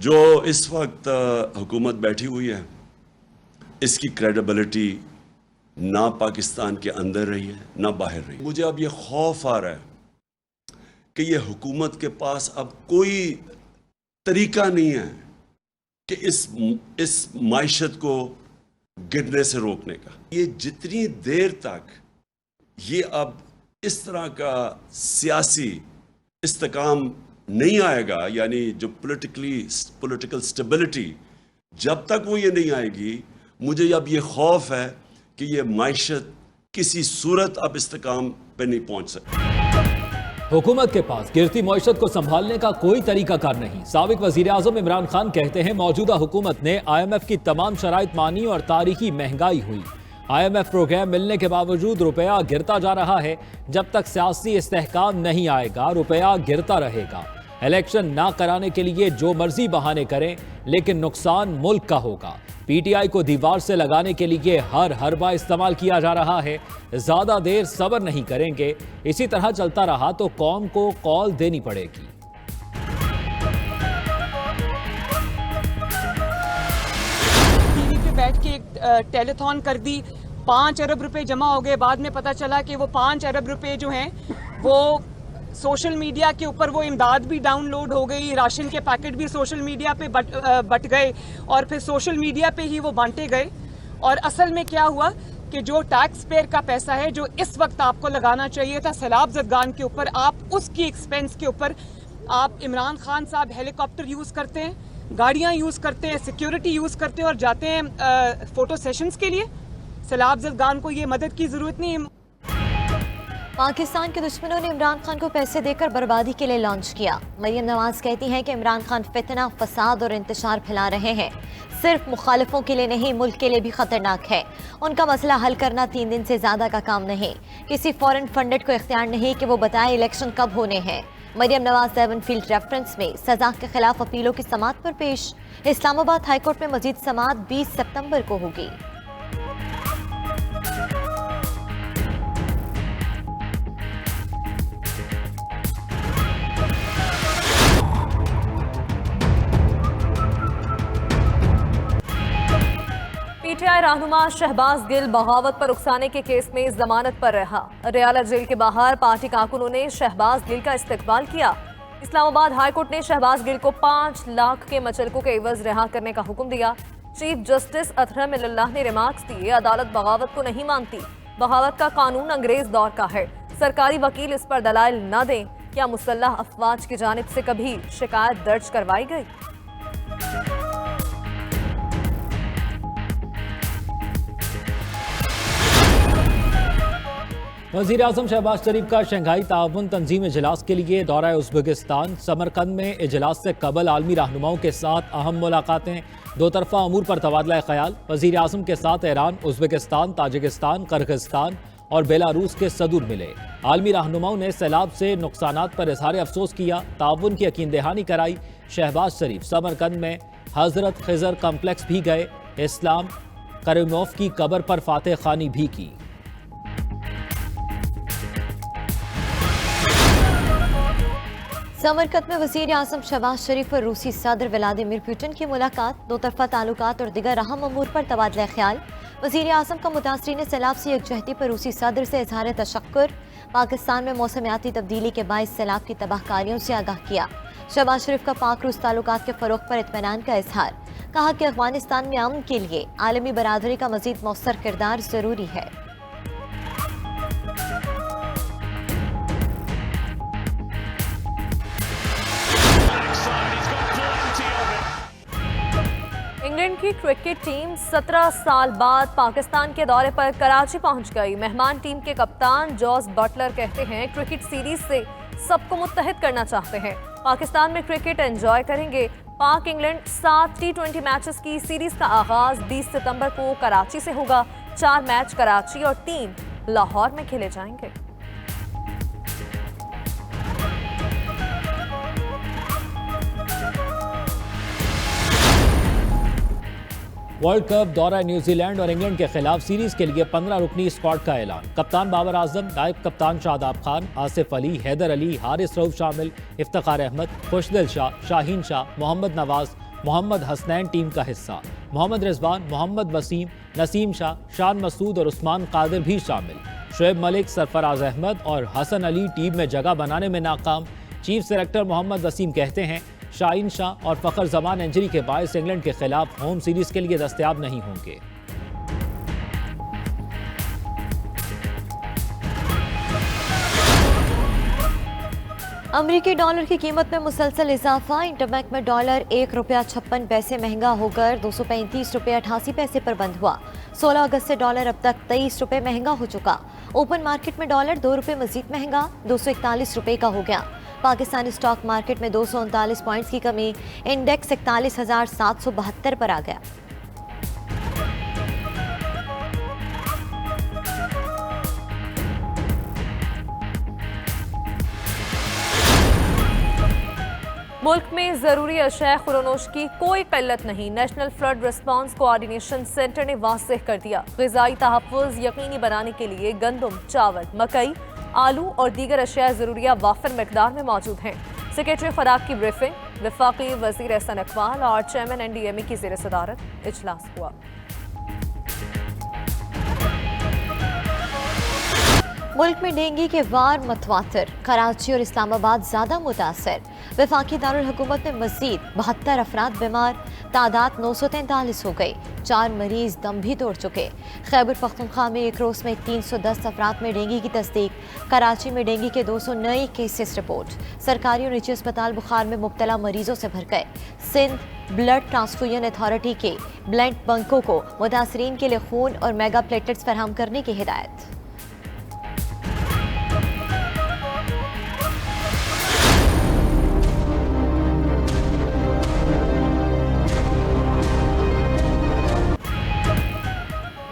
जो इस वक्त हुकूमत बैठी हुई है, इसकी क्रेडिबिलिटी ना पाकिस्तान के अंदर रही है ना बाहर रही। मुझे अब ये खौफ आ रहा है कि ये हुकूमत के पास अब कोई तरीका नहीं है कि इस माइशत को गिरने से रोकने का। ये जितनी देर तक ये अब इस तरह का सियासी इस्तेकाम नहीं आएगा, यानी जो पॉलिटिकल स्टेबिलिटी, जब तक वो ये नहीं आएगी, मुझे अब ये खौफ है कि ये माइशत किसी सूरत अब इस्तेकाम पे नहीं पहुंच सकती। हुकूमत के पास गिरती मईशत को संभालने का कोई तरीकाकार नहीं। साबिक वजीर आजम इमरान खान कहते हैं मौजूदा हुकूमत ने IMF की तमाम शराइत मानी और तारीखी महंगाई हुई। IMF प्रोग्राम मिलने के बावजूद रुपया गिरता जा रहा है। जब तक सियासी इस्तेहकाम नहीं आएगा रुपया गिरता रहेगा। इलेक्शन ना कराने के लिए जो मर्जी बहाने करें, लेकिन नुकसान मुल्क का होगा। PTI को दीवार से लगाने के लिए हर हरबा इस्तेमाल किया जा रहा है। ज्यादा देर सब्र नहीं करेंगे, इसी तरह चलता रहा तो कौम को कॉल देनी पड़ेगी। टीवी पे बैठ के एक टेलीथॉन कर दी, 5 अरब रुपए जमा हो गए। बाद में पता चला कि वो 5 अरब रुपए जो हैं वो सोशल मीडिया के ऊपर वो इमदाद भी डाउनलोड हो गई, राशन के पैकेट भी सोशल मीडिया पे बट गए और फिर सोशल मीडिया पे ही वो बांटे गए। और असल में क्या हुआ कि जो टैक्स पेयर का पैसा है जो इस वक्त आपको लगाना चाहिए था सैलाब जदगान के ऊपर, आप उसकी एक्सपेंस के ऊपर आप इमरान खान साहब हेलीकॉप्टर यूज़ करते हैं, गाड़ियाँ यूज़ करते हैं, सिक्योरिटी यूज़ करते हैं और जाते हैं फ़ोटो सेशंस के लिए। सैलाब जदगान को ये मदद की ज़रूरत नहीं है। पाकिस्तान के दुश्मनों ने इमरान खान को पैसे देकर बर्बादी के लिए लॉन्च किया। मरियम नवाज कहती हैं कि इमरान खान फितना, फसाद और इंतशार फैला रहे हैं। सिर्फ मुखालिफों के लिए नहीं, मुल्क के लिए भी खतरनाक है। उनका मसला हल करना 3 दिन से ज्यादा का काम नहीं। किसी फॉरेन फंडेड को इख्तियार नहीं कि वो बताए इलेक्शन कब होने हैं। मरियम नवाज डेवनफील्ड रेफरेंस में सजा के खिलाफ अपीलों की समाअत पर पेश। इस्लामाबाद हाईकोर्ट में मजीद समाअत 20 सितंबर को होगी। PTI रहनुमा शहबाज गिल बगावत पर उकसाने के केस में जमानत पर रहा। रियाला जेल के बाहर पार्टी कारकुनों ने शहबाज गिल का इस्तकबाल किया। इस्लामाबाद हाईकोर्ट ने शहबाज गिल को 5 लाख के मचलकों के एवज रिहा करने का हुक्म दिया। चीफ जस्टिस अतहर मिल्लाह ने रिमार्क्स दिए, अदालत बगावत को नहीं मानती। बगावत का कानून अंग्रेज दौर का है। सरकारी वकील इस पर दलाइल न दें। क्या मुसल्लह अफवाज की जानिब से कभी शिकायत दर्ज करवाई गई? वज़ीर आज़म शहबाज शरीफ का शंघाई ताउन तंजीम इजलास के लिए दौरा उज़्बेकिस्तान। समरकंद में इजलास से कबल आलमी रहनुमाओं के साथ अहम मुलाकातें, 2 तरफ़ा अमूर पर तबादला ख्याल। वज़ीर आज़म के साथ ईरान, उज़्बेकिस्तान, ताजिकिस्तान, किर्गिस्तान और बेलारूस के सदूर मिले। आलमी रहनुमाओं ने सैलाब से नुकसानात पर इजहार अफसोस किया, ताउन की यकीन दहानी कराई। शहबाज शरीफ समरकंद में हज़रत खिज़र कम्प्लेक्स भी गए। इस्लाम करीमोव की कब्र पर फातह खानी भी की। समरकंद में वज़ीर आज़म शहबाज शरीफ और रूसी सदर व्लादिमीर पुतिन की मुलाकात, 2 तरफ़ा ताल्लुकात और दिगर अहम अमूर पर तबादला ख्याल। वज़ीर आज़म का मुतासरीन सैलाब से यकजहती पर रूसी सदर से इजहार तशक्कुर। पाकिस्तान में मौसमियाती तब्दीली के बाइस सैलाब की तबाहकारियों से आगाह किया। शहबाज शरीफ का पाक रूस ताल्लुकात के फ़रोग़ पर इत्मीनान का इजहार। कहा कि अफ़गानिस्तान में अमन के लिए आलमी बरादरी का मज़ीद मौसर किरदार ज़रूरी है। इंग्लैंड की क्रिकेट टीम 17 साल बाद पाकिस्तान के दौरे पर कराची पहुंच गई। मेहमान टीम के कप्तान जॉस बटलर कहते हैं क्रिकेट सीरीज से सबको मुत्तहिद करना चाहते हैं। पाकिस्तान में क्रिकेट एंजॉय करेंगे। पाक इंग्लैंड 7 T20 मैचेस की सीरीज का आगाज 20 सितंबर को कराची से होगा। 4 मैच कराची और 3 लाहौर में खेले जाएंगे। वर्ल्ड कप दौरा न्यूजीलैंड और इंग्लैंड के खिलाफ सीरीज के लिए 15 रुकनी स्क्वाड का ऐलान। कप्तान बाबर आजम, नायब कप्तान शादाब खान, आसिफ अली, हैदर अली, हारिस रऊफ शामिल, इफ्तिखार अहमद, खुशदिल शाह, शाहीन शाह, मोहम्मद नवाज, मोहम्मद हसनैन टीम का हिस्सा। मोहम्मद रिजवान, मोहम्मद वसीम, नसीम शाह, शान मसूद और उस्मान कादिर भी शामिल। शुएब मलिक, सरफराज अहमद और हसन अली टीम में जगह बनाने में नाकाम। चीफ सेलेक्टर मोहम्मद वसीम कहते हैं शाहीन शाह और फखर जमान इंजरी के बायस इंग्लैंड के खिलाफ होम सीरीज के लिए दस्तयाब नहीं होंगे। अमरीकी डॉलर की कीमत में मुसलसल इजाफा। इंटरबैंक में डॉलर ₹1.56 महंगा होकर ₹235.88 पर बंद हुआ। 16 अगस्त से डॉलर अब तक ₹23 महंगा हो चुका। ओपन मार्केट में डॉलर ₹2 मजीद महंगा ₹241 का हो गया। पाकिस्तानी स्टॉक मार्केट में 239 पॉइंट्स की कमी, इंडेक्स 41,772 पर आ गया। मुल्क में जरूरी अशया खुरानोश की कोई किल्लत नहीं। National flood response coordination centre ने वाज़ेह कर दिया। ग़िज़ाई तहफ़्फ़ुज़ यकीनी बनाने के लिए गंदम, चावल, मकई, आलू और दीगर अशया ज़रूरिया वाफिर मिकदार में मौजूद हैं। सेक्रेटरी खुराक की ब्रीफिंग। वफाकी वज़ीर एहसन इकबाल और चेयरमैन NDMA की ज़ेर सदारत इजलास हुआ। मुल्क में डेंगू के वार मतवातर, कराची और इस्लामाबाद ज्यादा मुतासर। वफाकी दारुल हुकूमत में मजीद 72 अफराद बीमार, तादाद 943 हो गई। 4 मरीज दम भी तोड़ चुके। खैबर पख्तूनख्वा में एक रोज में 310 अफराद में डेंगू की तस्दीक। कराची में डेंगू के 200 नए केसेस रिपोर्ट। सरकारी और निजी अस्पताल बुखार में मुब्तला मरीजों से भर गए। सिंध ब्लड ट्रांसफ्यूजन अथॉरिटी के ब्लड बैंकों को मुतासरीन के लिए खून और मेगा प्लेटलेट्स फराहम करने की हिदायत।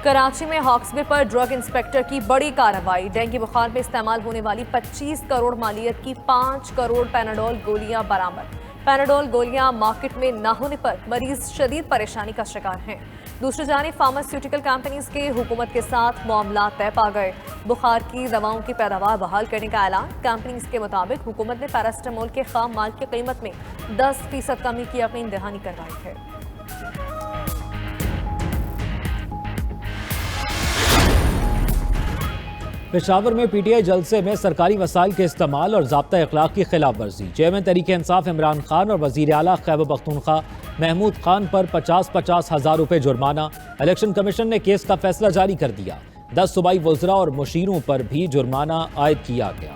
कराची में हॉक्सबे पर ड्रग इंस्पेक्टर की बड़ी कार्रवाई। डेंगू बुखार में इस्तेमाल होने वाली 25 करोड़ मालियत की 5 करोड़ पैनाडोल गोलियां बरामद। पैनाडोल गोलियां मार्केट में न होने पर मरीज शदीद परेशानी का शिकार हैं। दूसरी जानिब फार्मास्यूटिकल कंपनीज के हुकूमत के साथ मामला तय पा गए। बुखार की दवाओं की पैदावार बहाल करने का ऐलान। कंपनीज के मुताबिक हुकूमत ने पैरास्टामोल के खाम माल की कीमत में 10% कमी की यकीन दहानी करवाई है। पेशावर में PTI जलसे में सरकारी वसाइल के इस्तेमाल और ज़ाब्ता अखलाक की खिलाफ वर्जी। चेयरमैन तहरीक इंसाफ इमरान खान और वज़ीर आला खैबर पख्तूनख्वा महमूद खान पर 50-50 हज़ार रुपये जुर्माना। इलेक्शन कमीशन ने केस का फैसला जारी कर दिया। 10 सूबाई वज़रा और मुशीरों पर भी जुर्माना आयद किया गया।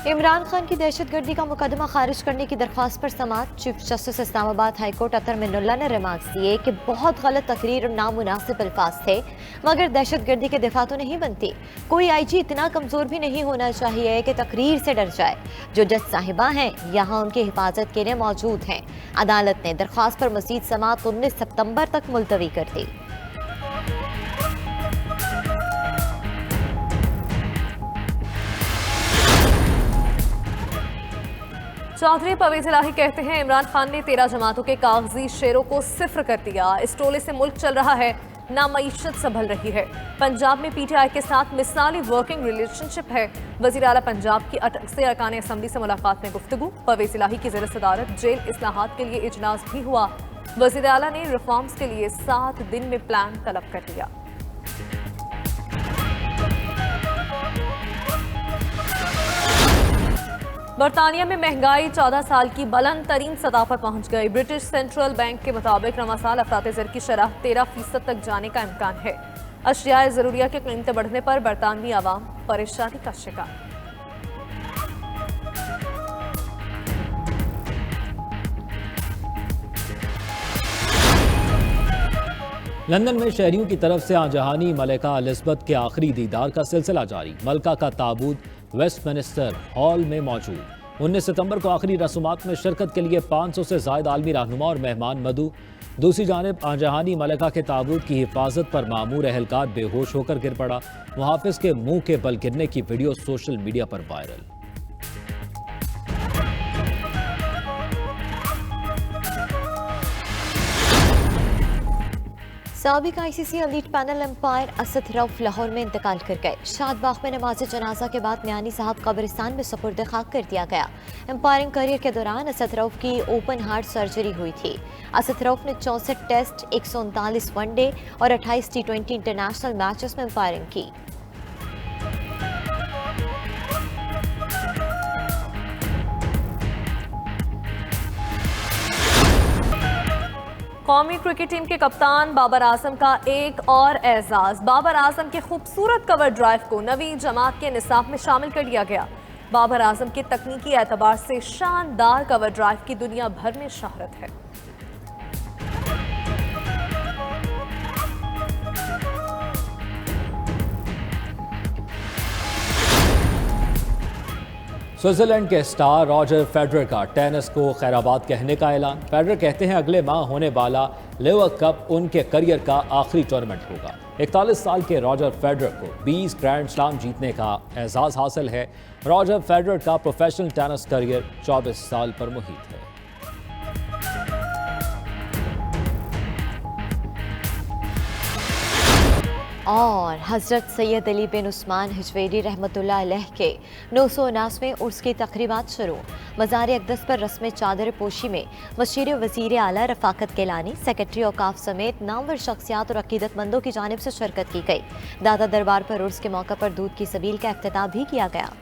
इमरान खान की दहशतगर्दी का मुकदमा खारिज करने की दरख्वास्त पर समाअत। Chief justice Islamabad high court Athar Minallah ने रिमार्क्स दिए कि बहुत गलत तकरीर और नामुनासिब अल्फाज थे, मगर दहशतगर्दी के दिफा तो नहीं बनती। कोई IG इतना कमजोर भी नहीं होना चाहिए कि तकरीर से डर जाए। जो जज साहिबा हैं यहाँ उनकी हिफाजत के लिए मौजूद हैं। अदालत ने दरख्वास्त पर मजीद समाअत 19 सितंबर तक मुलतवी कर दी। चौधरी परवेज इलाही कहते हैं इमरान खान ने 13 जमातों के कागजी शेयरों को सिफर कर दिया। इस टोले से मुल्क चल रहा है, ना मईशत संभल रही है। पंजाब में PTI के साथ मिसाली वर्किंग रिलेशनशिप है। वज़ीर आला पंजाब की अटक से अरकान असम्बली से मुलाकात में गुफ्तगू। परवेज इलाही की ज़ेर सदारत जेल इस्लाहात के लिए इजलास भी हुआ। वज़ीर आला ने रिफॉर्म्स के लिए 7 दिन में प्लान तलब कर दिया। बरतानिया में महंगाई 14 साल की बुलंद तरीन सतह पर पहुंच गई। ब्रिटिश सेंट्रल बैंक के मुताबिक रवा साल अफरात ज़र की शरह 13% तक जाने का इम्कान है। अशियाए ज़रूरिया की कीमतें बढ़ने पर बरतानवी आवाम परेशानी का शिकार। लंदन में शहरियों की तरफ से आजहानी मलिका एलिज़ाबेथ के आखिरी दीदार का सिलसिला जारी। मलका का ताबूत वेस्टमिनिस्टर हॉल में मौजूद। 19 सितंबर को आखिरी रसूमात में शिरकत के लिए 500 से ज़ायद आलमी रहनुमा और मेहमान मदू। दूसरी जानिब आजहानी मलिका के ताबूत की हिफाजत पर मामूर एहलकार बेहोश होकर गिर पड़ा। मुहाफिज के मुंह के बल गिरने की वीडियो सोशल मीडिया पर वायरल। साबिक ICC elite panel umpire Asad Rauf Lahore में इंतकाल कर गए। शादबाग में नमाज जनाजा के बाद मियानी साहब कब्रिस्तान में सुपुर्द खाक कर दिया गया। अंपायरिंग करियर के दौरान असद रऊफ की ओपन हार्ट सर्जरी हुई थी। असद रऊफ ने 64 टेस्ट, 139 वनडे और 28 T20 इंटरनेशनल मैचेस में अंपायरिंग की। कौमी क्रिकेट टीम के कप्तान बाबर आजम का एक और एजाज। बाबर आजम के खूबसूरत कवर ड्राइव को नवी जमात के निसाब में शामिल कर लिया गया। बाबर आजम के तकनीकी एतबार से शानदार कवर ड्राइव की दुनिया भर में शहरत है। स्विट्जरलैंड के स्टार रॉजर फेडरर का टेनिस को खैराबाद कहने का ऐलान। फेडरर कहते हैं अगले माह होने वाला लेवर कप उनके करियर का आखिरी टूर्नामेंट होगा। 41 साल के रॉजर फेडरर को 20 ग्रैंड स्लैम जीतने का एजाज हासिल है। रॉजर फेडरर का प्रोफेशनल टेनिस करियर 24 साल पर मुहित है। और हज़रत सैयद अली बिन उस्मान हिजवेरी रहमतुल्लाह अलैह के 979वें उर्स की तकरीबात शुरू। मज़ार अक़दस पर रस्म चादर पोशी में मशीर वज़ीर आला रफ़ाकत गिलानी, सेक्रेटरी औकाफ समेत नामवर शख्सियात और अक़ीदतमंदों की जानिब से शिरकत की गई। दादा दरबार पर उर्स के मौके पर दूध की सबील का इफ्तिताह भी किया गया।